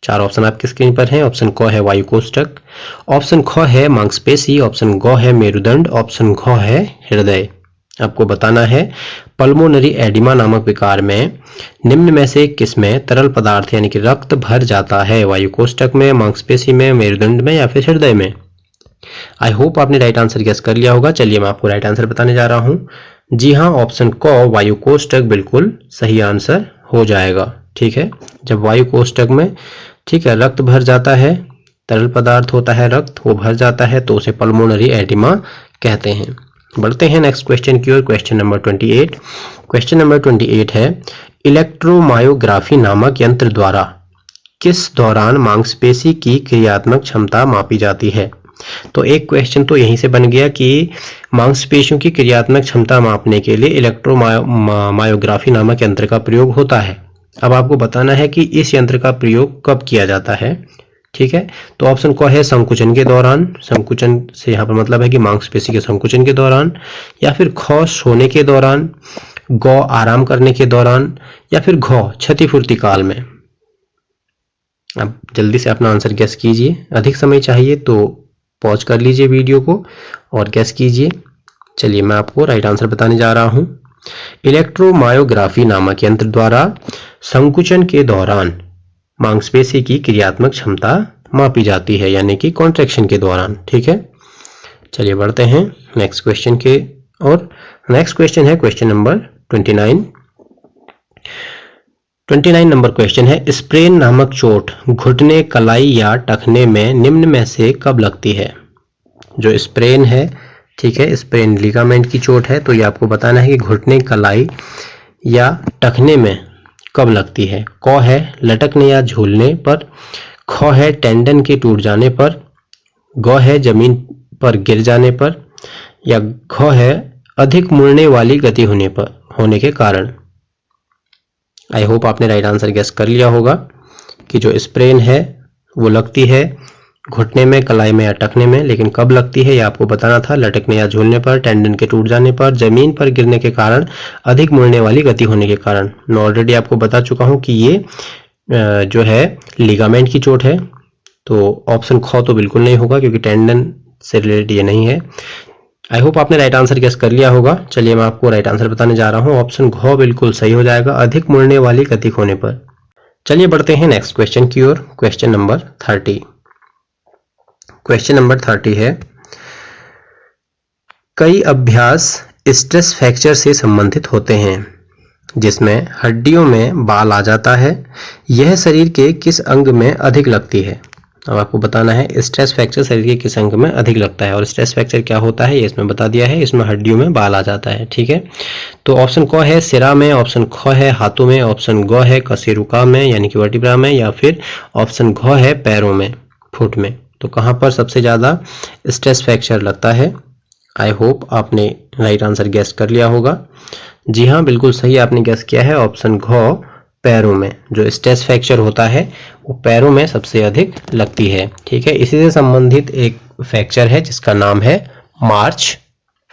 चार ऑप्शन आपकी स्क्रीन पर हैं। ऑप्शन क है वायुकोष्ठक, ऑप्शन ख है मांसपेशी, ऑप्शन ग है मेरुदंड, ऑप्शन घ है हृदय। आपको बताना है पल्मोनरी एडिमा नामक विकार में निम्न में से किस में तरल पदार्थ यानी कि रक्त भर जाता है? वायुकोष्ठक में, मांसपेशी में, मेरुदंड में या फिर हृदय में? आई होप आपने राइट आंसर गेस कर लिया होगा। चलिए मैं आपको राइट आंसर बताने जा रहा हूं। जी हाँ, ऑप्शन क वायुकोष्ठक बिल्कुल सही आंसर हो जाएगा। ठीक है, जब वायुकोष्ठक में ठीक है रक्त भर जाता है, तरल पदार्थ होता है रक्त, वो भर जाता है तो उसे पल्मोनरी एडिमा कहते हैं। बढ़ते हैं नेक्स्ट क्वेश्चन की ओर। Question number 28। क्वेश्चन नंबर 28 है, इलेक्ट्रोमायोग्राफी नामक यंत्र द्वारा किस दौरान मांसपेशी की क्रियात्मक क्षमता मापी जाती है? तो एक क्वेश्चन तो यहीं से बन गया कि मांसपेशियों की क्रियात्मक क्षमता मापने के लिए इलेक्ट्रोमायोग्राफी नामक यंत्र का प्रयोग होता है। अब आपको बताना है कि इस यंत्र का प्रयोग कब किया जाता है। ठीक है, तो ऑप्शन क है संकुचन के दौरान, संकुचन से यहाँ पर मतलब है कि मांसपेशी के संकुचन के दौरान, या फिर ख सोने के दौरान, ग आराम करने के दौरान, या फिर घ क्षतिपूर्ति काल में। अब जल्दी से अपना आंसर गैस कीजिए। अधिक समय चाहिए तो पॉज कर लीजिए वीडियो को और गैस कीजिए। चलिए मैं आपको राइट आंसर बताने जा रहा हूं। इलेक्ट्रोमायोग्राफी नामक यंत्र द्वारा संकुचन के दौरान मांसपेशी की क्रियात्मक क्षमता मापी जाती है, यानी कि कॉन्ट्रैक्शन के दौरान। ठीक है, चलिए बढ़ते हैं नेक्स्ट क्वेश्चन के और। नेक्स्ट क्वेश्चन है क्वेश्चन नंबर 29। 29 नंबर क्वेश्चन है, स्प्रेन नामक चोट घुटने, कलाई या टखने में निम्न में से कब लगती है? जो स्प्रेन है, ठीक है, स्प्रेन लिगामेंट की चोट है, तो ये आपको बताना है कि घुटने, कलाई या टखने में कब लगती है। क है लटकने या झूलने पर, ख है टेंडन के टूट जाने पर, ग है जमीन पर गिर जाने पर, या घ है अधिक मुड़ने वाली गति होने के कारण। आई होप आपने राइट आंसर गेस कर लिया होगा कि जो स्प्रेन है वो लगती है घुटने में, कलाई में या टखने में, लेकिन कब लगती है ये आपको बताना था। लटकने या झूलने पर, टेंडन के टूट जाने पर, जमीन पर गिरने के कारण, अधिक मुड़ने वाली गति होने के कारण। मैं ऑलरेडी आपको बता चुका हूं कि ये जो है लिगामेंट की चोट है, तो ऑप्शन ख तो बिल्कुल नहीं होगा क्योंकि टेंडन से रिलेटेड ये नहीं है। आई होप आपने राइट आंसर गेस कर लिया होगा। चलिए मैं आपको राइट आंसर बताने जा रहा हूं। ऑप्शन घ बिल्कुल सही हो जाएगा, अधिक मुड़ने वाली गति होने पर। चलिए बढ़ते हैं नेक्स्ट क्वेश्चन की ओर। Question number 30। क्वेश्चन नंबर 30 है, कई अभ्यास स्ट्रेस फ्रैक्चर से संबंधित होते हैं जिसमें हड्डियों में बाल आ जाता है। यह शरीर के किस अंग में अधिक लगती है? अब आपको बताना है स्ट्रेस फ्रैक्चर शरीर के किस अंग में अधिक लगता है, और स्ट्रेस फ्रैक्चर क्या होता है ये इसमें बता दिया है। इसमें हड्डियों में बाल आ जाता है। ठीक है, तो ऑप्शन क है सिरा में, ऑप्शन ख है हाथों में, ऑप्शन ग है कशेरुका में यानी कि वर्टिब्रा में, या फिर ऑप्शन घ है पैरों में, फुट में। तो कहां पर सबसे ज्यादा स्ट्रेस फ्रैक्चर लगता है? आई होप आपने राइट आंसर गेस कर लिया होगा। जी हाँ, बिल्कुल सही आपने गेस किया है। ऑप्शन घ पैरों में जो स्ट्रेस फ्रैक्चर होता है वो पैरों में सबसे अधिक लगती है। ठीक है, इसी से संबंधित एक फ्रैक्चर है जिसका नाम है मार्च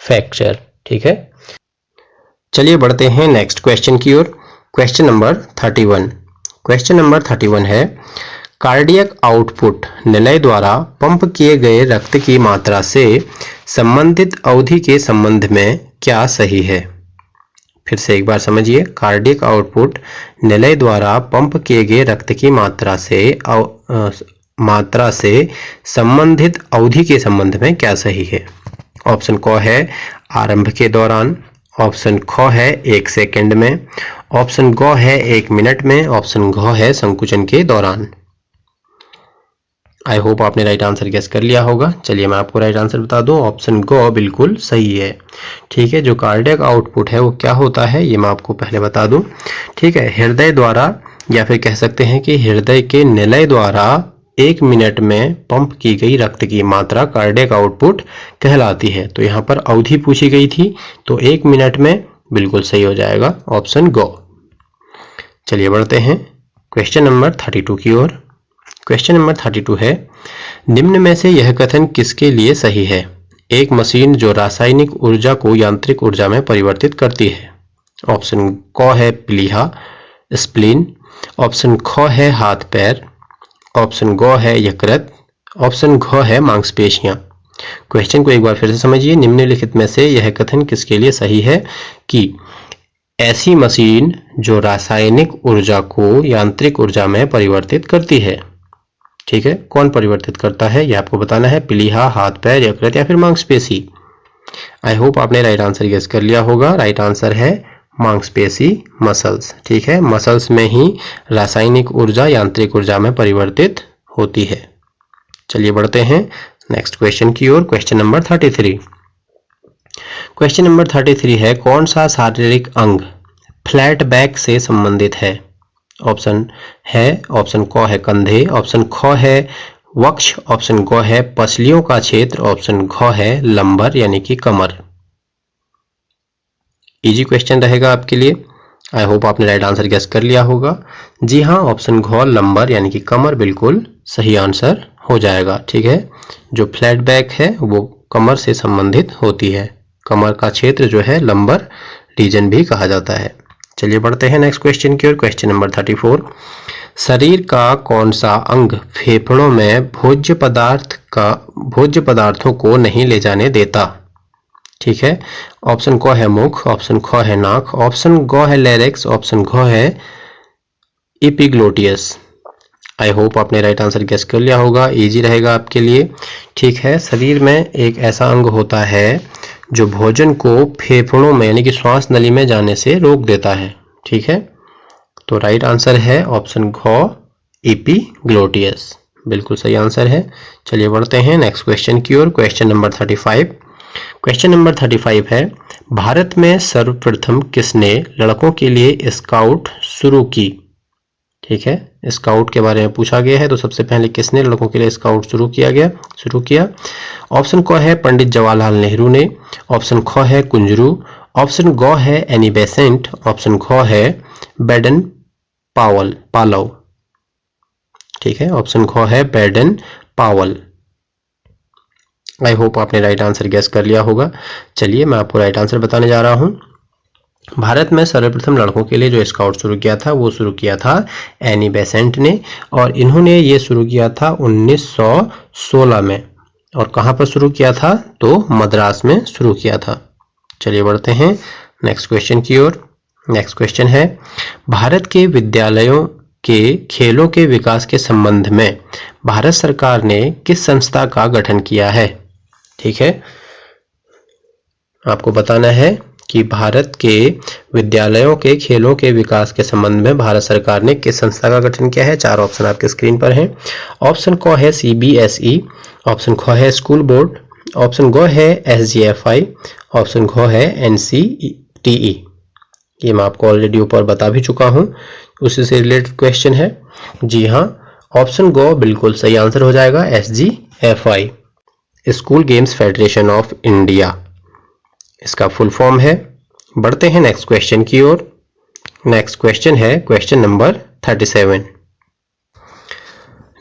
फ्रैक्चर। ठीक है, चलिए बढ़ते हैं नेक्स्ट क्वेश्चन की ओर। Question number 31। क्वेश्चन नंबर 31 है, कार्डियक आउटपुट निलय द्वारा पंप किए गए रक्त की मात्रा से संबंधित अवधि के संबंध में क्या सही है? फिर से एक बार समझिए, कार्डियक आउटपुट निलय द्वारा पंप किए गए रक्त की मात्रा से संबंधित अवधि के संबंध में क्या सही है? ऑप्शन क है आरंभ के दौरान, ऑप्शन ख है 1 सेकंड में, ऑप्शन ग है 1 मिनट में, ऑप्शन घ है संकुचन के दौरान। आई होप आपने राइट आंसर गेस कर लिया होगा। चलिए मैं आपको राइट आंसर बता दूं, ऑप्शन ग बिल्कुल सही है। ठीक है, जो कार्डियक आउटपुट है वो क्या होता है ये मैं आपको पहले बता दूं। ठीक है, हृदय द्वारा या फिर कह सकते हैं कि हृदय के निलय द्वारा 1 मिनट में पंप की गई रक्त की मात्रा कार्डियक आउटपुट कहलाती है। तो यहाँ पर अवधि पूछी गई थी, तो 1 मिनट में बिल्कुल सही हो जाएगा ऑप्शन ग। चलिए बढ़ते हैं क्वेश्चन नंबर 32 की ओर। क्वेश्चन नंबर 32 है, निम्न में से यह कथन किसके लिए सही है? एक मशीन जो रासायनिक ऊर्जा को यांत्रिक ऊर्जा में परिवर्तित करती है। ऑप्शन क है प्लीहा स्प्लीन, ऑप्शन ख है हाथ पैर, ऑप्शन ग है यकृत, ऑप्शन घ है मांसपेशियां। क्वेश्चन को एक बार फिर से समझिए, निम्नलिखित में से यह कथन किसके लिए सही है कि ऐसी मशीन जो रासायनिक ऊर्जा को यांत्रिक ऊर्जा में परिवर्तित करती है। ठीक है, कौन परिवर्तित करता है ये आपको बताना है, प्लीहा, हाथ पैर, यकृत या फिर मांसपेशी। आई होप आपने राइट आंसर गेस कर लिया होगा। राइट आंसर है मांसपेशी, मसल्स। ठीक है, मसल्स में ही रासायनिक ऊर्जा यांत्रिक ऊर्जा में परिवर्तित होती है। चलिए बढ़ते हैं नेक्स्ट क्वेश्चन की ओर। Question number 33। क्वेश्चन नंबर 33 है, कौन सा शारीरिक अंग फ्लैट बैक से संबंधित है? ऑप्शन क है कंधे, ऑप्शन ख है वक्ष, ऑप्शन ग है पसलियों का क्षेत्र, ऑप्शन घ है लंबर यानी कि कमर। इजी क्वेश्चन रहेगा आपके लिए। आई होप आपने राइट आंसर गेस कर लिया होगा। जी हाँ, ऑप्शन घ लंबर यानी कि कमर बिल्कुल सही आंसर हो जाएगा। ठीक है, जो फ्लैट बैक है वो कमर से संबंधित होती है। कमर का क्षेत्र जो है लंबर रीजन भी कहा जाता है। चलिए बढ़ते हैं नेक्स्ट क्वेश्चन की ओर। क्वेश्चन नंबर 34, शरीर का कौन सा अंग फेफड़ों में भोज्य पदार्थों को नहीं ले जाने देता? ठीक है, ऑप्शन क है मुख, ऑप्शन ख है नाक, ऑप्शन ग है लैरिक्स, ऑप्शन घ है एपिग्लोटियस। आई होप आपने राइट आंसर गेस कर लिया होगा, इजी रहेगा आपके लिए। ठीक है, शरीर में एक ऐसा अंग होता है जो भोजन को फेफड़ों में यानी कि श्वास नली में जाने से रोक देता है। ठीक है, तो राइट आंसर है ऑप्शन घ एपिग्लोटियस, बिल्कुल सही आंसर है। चलिए बढ़ते हैं नेक्स्ट क्वेश्चन की ओर। क्वेश्चन नंबर 35, क्वेश्चन नंबर 35 है, भारत में सर्वप्रथम किसने लड़कों के लिए स्काउट शुरू की? ठीक है, स्काउट के बारे में पूछा गया है, तो सबसे पहले किसने लड़कों के लिए स्काउट शुरू किया? ऑप्शन क है पंडित जवाहरलाल नेहरू ने, ऑप्शन ख है कुंजरू, ऑप्शन ग है एनी बेसेंट, ऑप्शन घ है बेडन पालव। ठीक है, ऑप्शन घ है बेडन पावल। आई होप आपने राइट आंसर गेस कर लिया होगा। चलिए मैं आपको राइट आंसर बताने जा रहा हूं। भारत में सर्वप्रथम लड़कों के लिए जो स्काउट शुरू किया था वो शुरू किया था एनी बेसेंट ने, और इन्होंने ये शुरू किया था 1916 में। और कहां पर शुरू किया था? तो मद्रास में शुरू किया था। चलिए बढ़ते हैं नेक्स्ट क्वेश्चन की ओर। नेक्स्ट क्वेश्चन है, भारत के विद्यालयों के खेलों के विकास के संबंध में भारत सरकार ने किस संस्था का गठन किया है? ठीक है, आपको बताना है कि भारत के विद्यालयों के खेलों के विकास के संबंध में भारत सरकार ने किस संस्था का गठन किया है। 4 ऑप्शन आपके स्क्रीन पर हैं। ऑप्शन क है CBSE, ऑप्शन ख है स्कूल बोर्ड, ऑप्शन ग है SGFI, ऑप्शन घ है NCTE। ये मैं आपको ऑलरेडी ऊपर बता भी चुका हूं, उसी से रिलेटेड क्वेश्चन है। जी हाँ, ऑप्शन ग बिल्कुल सही आंसर हो जाएगा, SGFI, school games federation of India, इसका फुल फॉर्म है। बढ़ते हैं नेक्स्ट क्वेश्चन की ओर। नेक्स्ट क्वेश्चन है क्वेश्चन नंबर 37,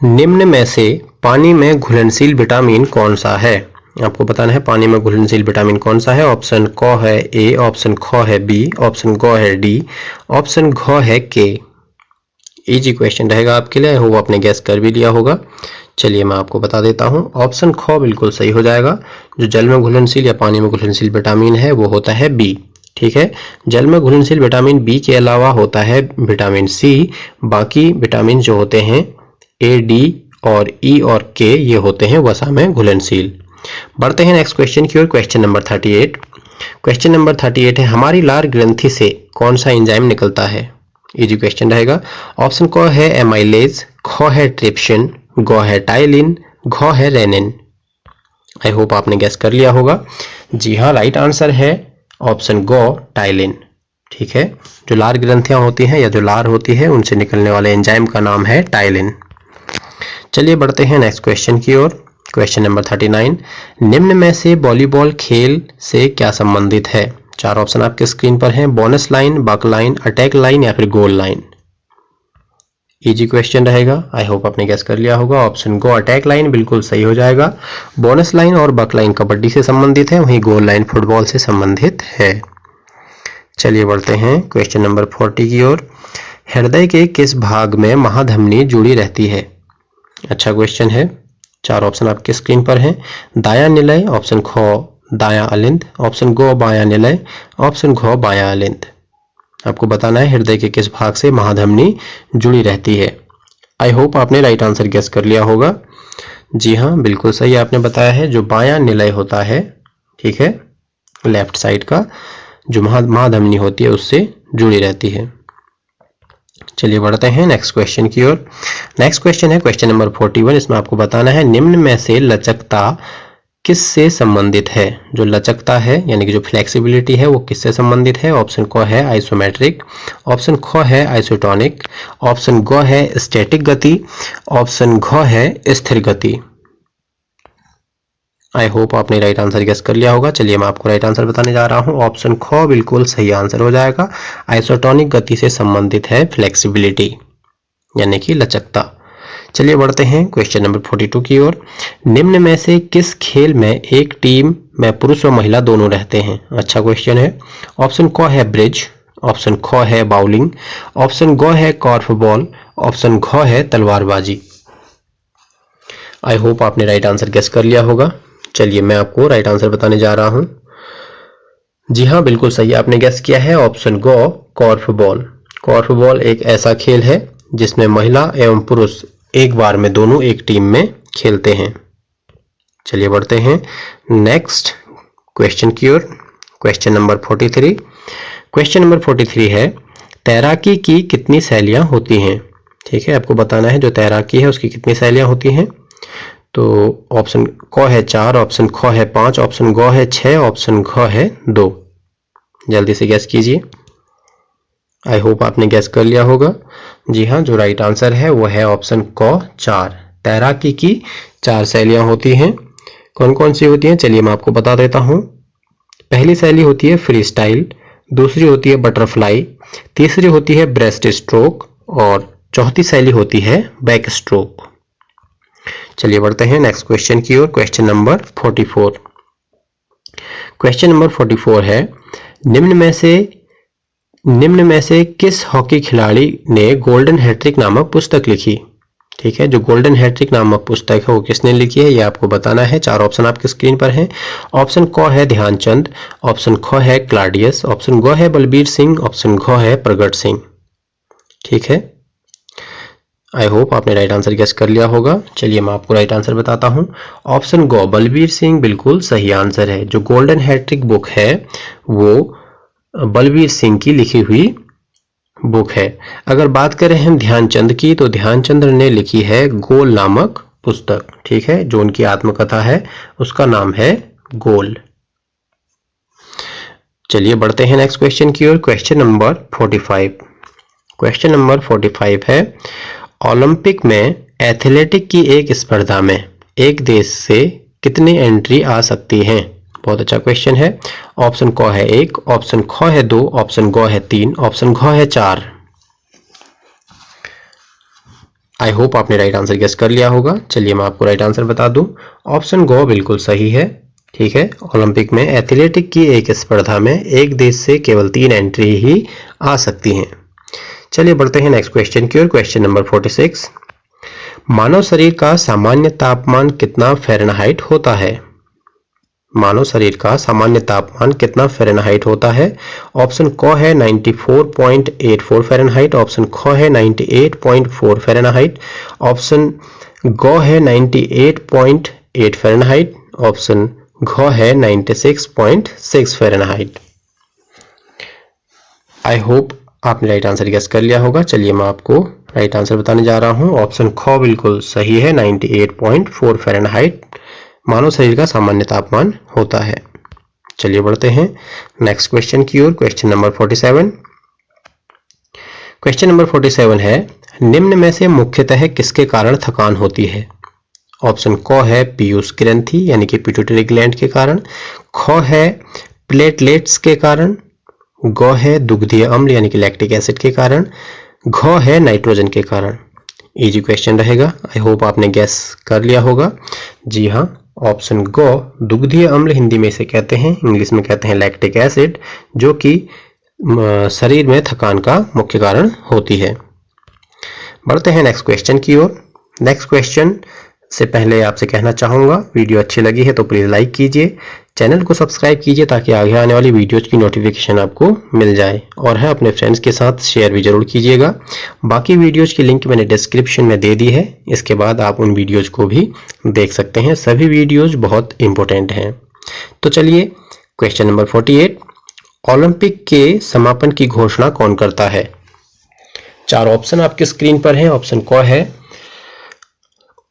निम्न में से पानी में घुलनशील विटामिन कौन सा है? आपको बताना है पानी में घुलनशील विटामिन कौन सा है। ऑप्शन क है A, ऑप्शन ख है B, ऑप्शन ग है D, ऑप्शन घ है K। इजी क्वेश्चन रहेगा आपके लिए, वो आपने गैस कर भी लिया होगा। चलिए मैं आपको बता देता हूं, ऑप्शन ख बिल्कुल सही हो जाएगा। जो जल में घुलनशील या पानी में घुलनशील विटामिन है वो होता है B। ठीक है, जल में घुलनशील विटामिन B के अलावा होता है विटामिन C। बाकी विटामिन जो होते हैं A, D और E और K ये होते हैं वसा में घुलनशील। बढ़ते हैं नेक्स्ट क्वेश्चन की ओर। क्वेश्चन नंबर 38, क्वेश्चन नंबर 38 है, हमारी लार ग्रंथि से कौन सा एंजाइम निकलता है? इजी क्वेश्चन रहेगा। ऑप्शन क है एमाइलेज, ख है ट्रिप्सिन, ग है टाइलिन, घ है रेनिन। आई होप आपने गैस कर लिया होगा। जी हाँ, राइट आंसर है ऑप्शन ग टाइलिन। ठीक है, जो लार ग्रंथियां होती हैं या जो लार होती है उनसे निकलने वाले एंजाइम का नाम है टाइलिन। चलिए बढ़ते हैं नेक्स्ट क्वेश्चन की ओर। क्वेश्चन नंबर 39, निम्न में से वॉलीबॉल खेल से क्या संबंधित है? 4 ऑप्शन आपके स्क्रीन पर हैं, बोनस लाइन, बक लाइन, अटैक लाइन या फिर गोल लाइन। इजी क्वेश्चन रहेगा, आई होप आपने गैस कर लिया होगा। ऑप्शन गो अटैक लाइन बिल्कुल सही हो जाएगा। बोनस लाइन और बक लाइन कबड्डी से संबंधित है, वहीं गोल लाइन फुटबॉल से संबंधित है। चलिए बढ़ते हैं क्वेश्चन नंबर 40 की ओर। हृदय के किस भाग में महाधमनी जुड़ी रहती है? अच्छा क्वेश्चन है। 4 ऑप्शन आपके स्क्रीन पर हैं, दायां निलय, ऑप्शन ख दायां अलिंद, ऑप्शन गो बायां निलय, ऑप्शन घ बायां अलिंद। आपको बताना है हृदय के किस भाग से महाधमनी जुड़ी रहती है। आई होप आपने राइट आंसर गेस कर लिया होगा। जी हाँ, बिल्कुल सही आपने बताया है, जो बायां निलय होता है, ठीक है, लेफ्ट साइड का जो महाधमनी होती है उससे जुड़ी रहती है। चलिए बढ़ते हैं नेक्स्ट क्वेश्चन की ओर। नेक्स्ट क्वेश्चन है क्वेश्चन नंबर 41, इसमें आपको बताना है निम्न में से लचकता किससे संबंधित है? जो लचकता है यानी कि जो फ्लेक्सिबिलिटी है वो किससे संबंधित है? ऑप्शन क है आइसोमेट्रिक, ऑप्शन ख है आइसोटोनिक, ऑप्शन ग है स्टैटिक गति, ऑप्शन घ है स्थिर गति। आई होप आपने राइट आंसर गेस कर लिया होगा। चलिए मैं आपको राइट आंसर बताने जा रहा हूं, ऑप्शन ख बिल्कुल सही आंसर हो जाएगा। आइसोटोनिक गति से संबंधित है फ्लेक्सिबिलिटी यानी कि लचकता। चलिए बढ़ते हैं क्वेश्चन नंबर 42 की ओर। निम्न में से किस खेल में एक टीम में पुरुष और महिला दोनों रहते हैं? अच्छा क्वेश्चन है। ऑप्शन क है ब्रिज, ऑप्शन ख है बाउलिंग, ऑप्शन ग है कॉर्फ बॉल, ऑप्शन घ है तलवारबाजी। आई होप आपने राइट आंसर गेस कर लिया होगा। चलिए मैं आपको राइट आंसर बताने जा रहा हूं। जी हाँ, बिल्कुल सही आपने गेस किया है, ऑप्शन ग कॉर्फ बॉल। कॉर्फ बॉल एक ऐसा खेल है जिसमें महिला एवं पुरुष एक बार में दोनों एक टीम में खेलते हैं। चलिए बढ़ते हैं नेक्स्ट क्वेश्चन की ओर। Question number 43। क्वेश्चन नंबर 43 है, तैराकी की कितनी शैलियां होती हैं? ठीक है, आपको बताना है जो तैराकी है उसकी कितनी शैलियां होती हैं। तो ऑप्शन क है 4, ऑप्शन ख है 5, ऑप्शन ग है 6, ऑप्शन घ है 2। जल्दी से गैस कीजिए। आई होप आपने गैस कर लिया होगा। जी हाँ, जो राइट आंसर है वो है ऑप्शन क 4। तैराकी की 4 शैलियां होती हैं। कौन कौन सी होती हैं चलिए मैं आपको बता देता हूँ। पहली शैली होती है फ्री स्टाइल, दूसरी होती है बटरफ्लाई, तीसरी होती है ब्रेस्ट स्ट्रोक और चौथी शैली होती है बैक स्ट्रोक। चलिए बढ़ते हैं नेक्स्ट क्वेश्चन की ओर। Question number 44। क्वेश्चन नंबर 44 है, निम्न में से किस हॉकी खिलाड़ी ने गोल्डन हैट्रिक नामक पुस्तक लिखी? ठीक है, जो गोल्डन हैट्रिक नामक पुस्तक है वो किसने लिखी है ये आपको बताना है। 4 ऑप्शन आपके स्क्रीन पर हैं। ऑप्शन क है ध्यानचंद, ऑप्शन ख है क्लाडियस, ऑप्शन ग है बलबीर सिंह, ऑप्शन घ है प्रगट सिंह। ठीक है, आई होप आपने राइट आंसर गेस कर लिया होगा। चलिए मैं आपको राइट आंसर बताता हूं। ऑप्शन ग बलबीर सिंह बिल्कुल सही आंसर है। जो गोल्डन हैट्रिक बुक है वो बलबीर सिंह की लिखी हुई बुक है। अगर बात करें हम ध्यानचंद की तो ध्यानचंद ने लिखी है गोल नामक पुस्तक। ठीक है, जो उनकी आत्मकथा है उसका नाम है गोल। चलिए बढ़ते हैं नेक्स्ट क्वेश्चन की ओर। Question number 45। क्वेश्चन नंबर 45 है, ओलंपिक में एथलेटिक की एक स्पर्धा में एक देश से कितनी एंट्री आ सकती हैं? बहुत अच्छा क्वेश्चन है। ऑप्शन क है 1, ऑप्शन ख है 2, ऑप्शन ग है 3, ऑप्शन घ है 4। आई होप आपने राइट आंसर गेस कर लिया होगा। चलिए मैं आपको राइट आंसर बता दूं। ऑप्शन ग बिल्कुल सही है। ठीक है, ओलंपिक में एथलेटिक की एक स्पर्धा में एक देश से केवल 3 एंट्री ही आ सकती हैं। चलिए बढ़ते हैं नेक्स्ट क्वेश्चन की ओर। Question number 46। मानव शरीर का सामान्य तापमान कितना फ़ारेनहाइट होता है? मानव शरीर का सामान्य तापमान कितना फ़ारेनहाइट होता है? ऑप्शन क है 94.84 फ़ारेनहाइट, ऑप्शन ख है 98.4 फ़ारेनहाइट, ऑप्शन ग है 98.8 फ़ारेनहाइट, ऑप्शन घ है 96.6 फ़ारेनहाइट। आई होप आपने राइट आंसर गेस कर लिया होगा। चलिए मैं आपको राइट आंसर बताने जा रहा हूं। ऑप्शन ख बिल्कुल सही है, 98.4 फ़ारेनहाइट मानव शरीर का सामान्य तापमान होता है। चलिए बढ़ते हैं नेक्स्ट क्वेश्चन की ओर। Question number 47। क्वेश्चन नंबर 47 है, निम्न में से मुख्यतः किसके कारण थकान होती है? ऑप्शन क है पीयूष ग्रंथि यानी कि पिट्यूटरी ग्लैंड के कारण, ख है प्लेटलेट्स के कारण, ग है दुग्धीय अम्ल यानी कि लैक्टिक एसिड के कारण, घ है नाइट्रोजन के कारण। इजी क्वेश्चन रहेगा। आई होप आपने गैस कर लिया होगा। जी हाँ, ऑप्शन ग दुग्धीय अम्ल हिंदी में इसे कहते हैं, इंग्लिश में कहते हैं लैक्टिक एसिड, जो कि शरीर में थकान का मुख्य कारण होती है। बढ़ते हैं नेक्स्ट क्वेश्चन की ओर। नेक्स्ट क्वेश्चन से पहले आपसे कहना चाहूँगा, वीडियो अच्छी लगी है तो प्लीज़ लाइक कीजिए, चैनल को सब्सक्राइब कीजिए ताकि आगे आने वाली वीडियोज़ की नोटिफिकेशन आपको मिल जाए, और है अपने फ्रेंड्स के साथ शेयर भी जरूर कीजिएगा। बाकी वीडियोज़ की लिंक मैंने डिस्क्रिप्शन में दे दी है, इसके बाद आप उन वीडियोज़ को भी देख सकते हैं। सभी वीडियोज़ बहुत इंपॉर्टेंट हैं। तो चलिए क्वेश्चन नंबर 48। ओलंपिक के समापन की घोषणा कौन करता है? 4 ऑप्शन आपके स्क्रीन पर हैं। ऑप्शन क है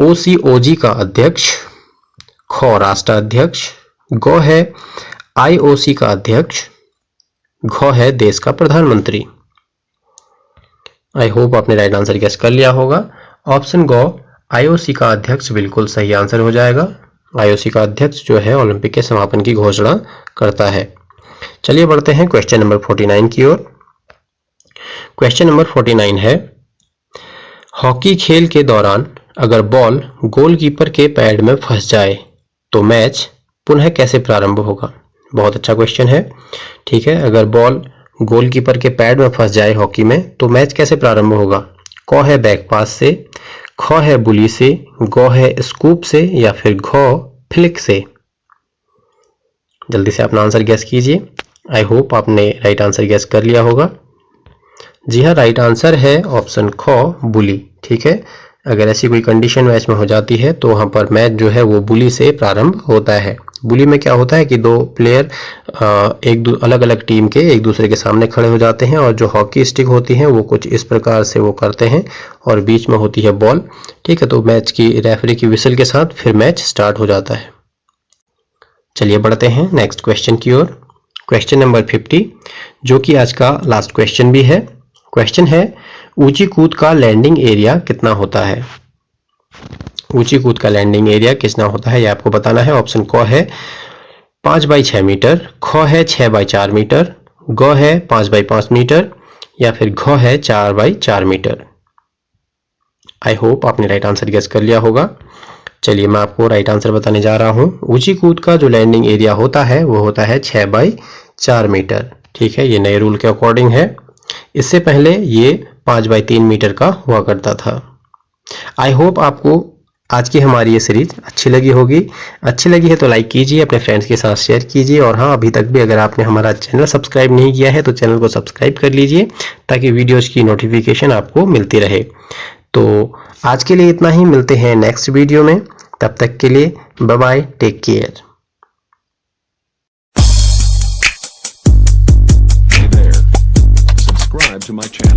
ओसीओजी का अध्यक्ष, ख राष्ट्राध्यक्ष, ग है आईओसी का अध्यक्ष, घ है देश का प्रधानमंत्री। आई होप आपने राइट आंसर गेस कर लिया होगा। ऑप्शन ग आईओसी का अध्यक्ष बिल्कुल सही आंसर हो जाएगा। आईओसी का अध्यक्ष जो है ओलंपिक के समापन की घोषणा करता है। चलिए बढ़ते हैं क्वेश्चन नंबर 49 की ओर। क्वेश्चन नंबर 49 है, हॉकी खेल के दौरान अगर बॉल गोलकीपर के पैड में फंस जाए तो मैच पुनः कैसे प्रारंभ होगा? बहुत अच्छा क्वेश्चन है। ठीक है, अगर बॉल गोलकीपर के पैड में फंस जाए हॉकी में तो मैच कैसे प्रारंभ होगा? क है बैक पास से, ख है बुली से, ग है स्कूप से या फिर घ फ्लिक से। जल्दी से अपना आंसर गैस कीजिए। आई होप आपने राइट आंसर गैस कर लिया होगा। जी हाँ, राइट आंसर है ऑप्शन ख बुली। ठीक है, अगर ऐसी कोई कंडीशन मैच में हो जाती है तो वहां पर मैच जो है वो बुली से प्रारंभ होता है। बुली में क्या होता है कि दो प्लेयर अलग अलग टीम के एक दूसरे के सामने खड़े हो जाते हैं और जो हॉकी स्टिक होती हैं वो कुछ इस प्रकार से वो करते हैं और बीच में होती है बॉल। ठीक है, तो मैच की रेफरी की विसल के साथ फिर मैच स्टार्ट हो जाता है। चलिए बढ़ते हैं नेक्स्ट क्वेश्चन की ओर। क्वेश्चन नंबर 50 जो कि आज का लास्ट क्वेश्चन भी है। क्वेश्चन है ऊंची कूद का लैंडिंग एरिया कितना होता है? ऊंची कूद का लैंडिंग एरिया कितना होता है ये आपको बताना है। ऑप्शन क है 5/6 मीटर, ख है 6/4 मीटर, ग है 5/5 मीटर या फिर घ है 4/4 मीटर। आई होप आपने राइट आंसर गेस कर लिया होगा। चलिए मैं आपको राइट आंसर बताने जा रहा हूं। ऊंची कूद का जो लैंडिंग एरिया होता है वो होता है 6/4 मीटर। ठीक है, ये नए रूल के अकॉर्डिंग है। इससे पहले ये 5/3 मीटर का हुआ करता था। आई होप आपको आज की हमारी ये सीरीज अच्छी लगी होगी। अच्छी लगी है तो लाइक कीजिए, अपने फ्रेंड्स के साथ शेयर कीजिए और हाँ, अभी तक भी अगर आपने हमारा चैनल सब्सक्राइब नहीं किया है तो चैनल को सब्सक्राइब कर लीजिए ताकि वीडियोज की नोटिफिकेशन आपको मिलती रहे। तो आज के लिए इतना ही, मिलते हैं नेक्स्ट वीडियो में। तब तक के लिए bye bye, take care. Hey there, subscribe to my channel.